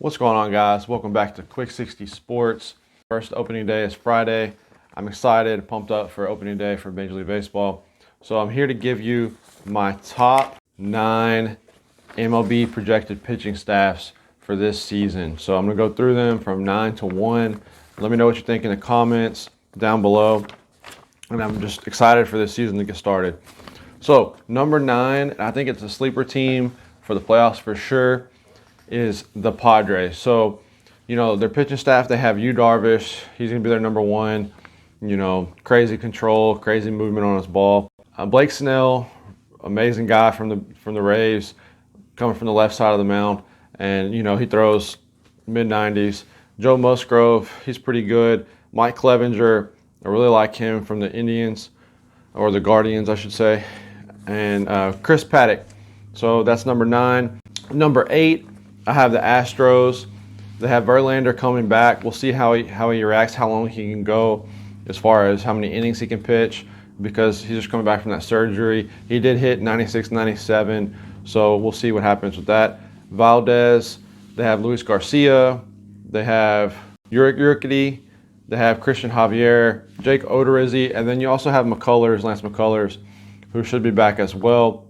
What's going on, guys? Welcome back to Quick 60 Sports. First opening day is Friday. I'm excited, pumped up for opening day for Major League Baseball. So I'm here to give you my top 9 MLB projected pitching staffs for this season. So I'm going to go through them from 9 to 1. Let me know what you think in the comments down below. And I'm just excited for this season to get started. So number 9, I think it's a sleeper team for the playoffs for sure, is the Padres. So, their pitching staff, they have Yu Darvish. He's going to be their number 1. Crazy control, crazy movement on his ball. Blake Snell, amazing guy from the Rays, coming from the left side of the mound. And, he throws mid-90s. Joe Musgrove, he's pretty good. Mike Clevenger, I really like him from the Indians, or the Guardians, I should say. And Chris Paddock. So that's number 9. Number 8, I have the Astros. They have Verlander coming back. We'll see how he reacts, how long he can go as far as how many innings he can pitch, because he's just coming back from that surgery. He did hit 96, 97, so we'll see what happens with that. Valdez, they have Luis Garcia. They have Urquidy. They have Christian Javier, Jake Odorizzi, and then you also have Lance McCullers, who should be back as well.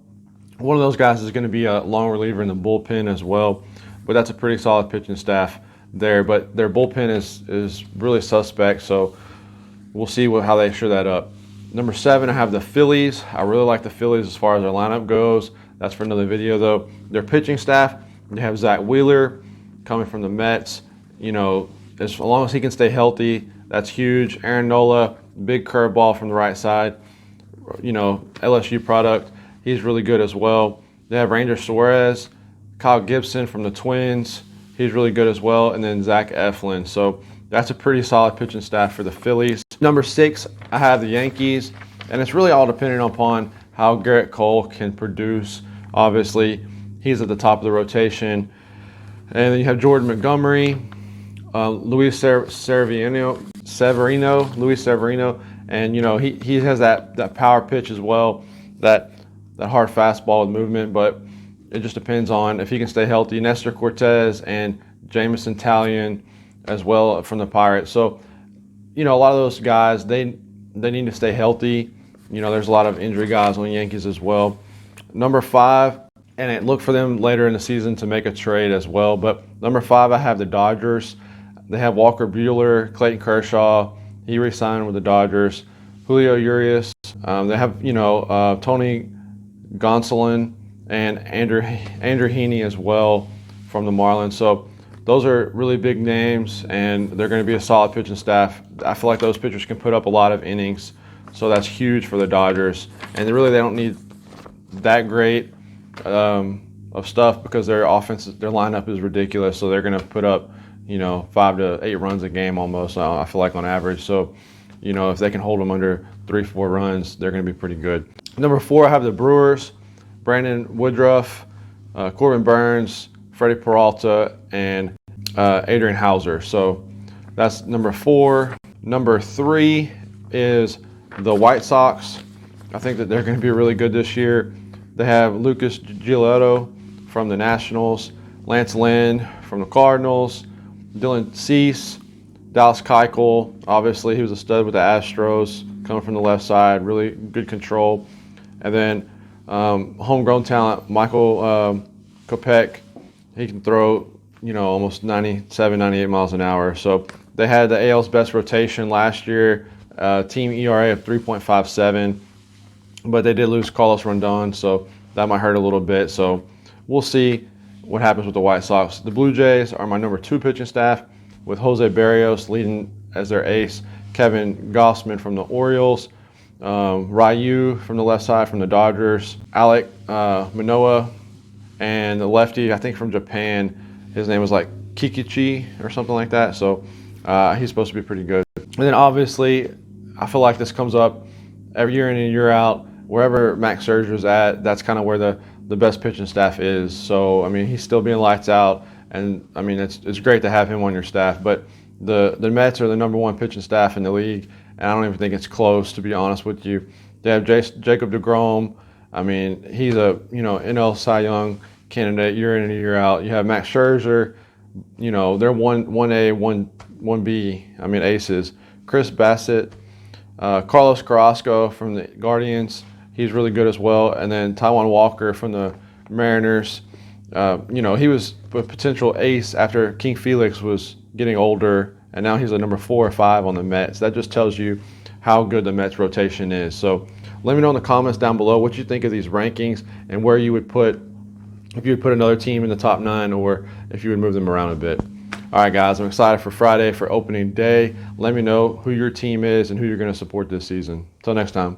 One of those guys is going to be a long reliever in the bullpen as well. But that's a pretty solid pitching staff there. But their bullpen is really suspect, so we'll see how they shore that up. Number 7, I have the Phillies. I really like the Phillies as far as their lineup goes. That's for another video, though. Their pitching staff, they have Zach Wheeler coming from the Mets. As long as he can stay healthy, that's huge. Aaron Nola, big curveball from the right side. LSU product. He's really good as well. They have Ranger Suarez, Kyle Gibson from the Twins. He's really good as well. And then Zach Eflin. So that's a pretty solid pitching staff for the Phillies. Number 6, I have the Yankees. And it's really all dependent upon how Garrett Cole can produce. Obviously, he's at the top of the rotation. And then you have Jordan Montgomery, Luis Severino. And, he has that power pitch as well, that hard fastball with movement, but it just depends on if he can stay healthy. Nestor Cortez and Jamison Talion as well from the Pirates. So, a lot of those guys, they need to stay healthy. There's a lot of injury guys on the Yankees as well. Number 5, and look for them later in the season to make a trade as well. But number 5, I have the Dodgers. They have Walker Buehler, Clayton Kershaw. He re-signed with the Dodgers. Julio Urias. They have, Tony Gonsolin and Andrew Heaney as well from the Marlins. So those are really big names, and they're going to be a solid pitching staff. I feel like those pitchers can put up a lot of innings, so that's huge for the Dodgers. And they don't need that great of stuff, because their offense, their lineup is ridiculous. So they're going to put up 5 to 8 runs a game almost, I feel like, on average. So if they can hold them under 3-4 runs, they're going to be pretty good. Number 4, I have the Brewers. Brandon Woodruff, Corbin Burns, Freddie Peralta, and Adrian Hauser. So that's number 4. Number 3 is the White Sox. I think that they're going to be really good this year. They have Lucas Giolito from the Nationals, Lance Lynn from the Cardinals, Dylan Cease, Dallas Keuchel. Obviously, he was a stud with the Astros, coming from the left side, really good control. And then homegrown talent, Michael Kopech. He can throw, almost 97, 98 miles an hour. So they had the AL's best rotation last year, team ERA of 3.57. But they did lose Carlos Rondon, so that might hurt a little bit. So we'll see what happens with the White Sox. The Blue Jays are my number 2 pitching staff, with Jose Barrios leading as their ace, Kevin Gossman from the Orioles, Ryu from the left side from the Dodgers, Alek Manoah, and the lefty, I think from Japan, his name was like Kikichi or something like that. So he's supposed to be pretty good. And then obviously, I feel like this comes up every year in and year out. Wherever Max Scherzer's at, that's kind of where the best pitching staff is. So, he's still being lights out. And, it's great to have him on your staff. But the Mets are the number 1 pitching staff in the league, and I don't even think it's close, to be honest with you. They have Jacob deGrom. He's a NL Cy Young candidate year in and year out. You have Max Scherzer, they're one A, one B. I mean aces. Chris Bassett, Carlos Carrasco from the Guardians. He's really good as well. And then Taijuan Walker from the Mariners. He was a potential ace after King Felix was getting older, and now he's a number 4 or 5 on the Mets. That just tells you how good the Mets rotation is. So let me know in the comments down below what you think of these rankings and where you would put, if you would put another team in the top 9 or if you would move them around a bit. All right, guys, I'm excited for Friday for opening day. Let me know who your team is and who you're going to support this season. Until next time.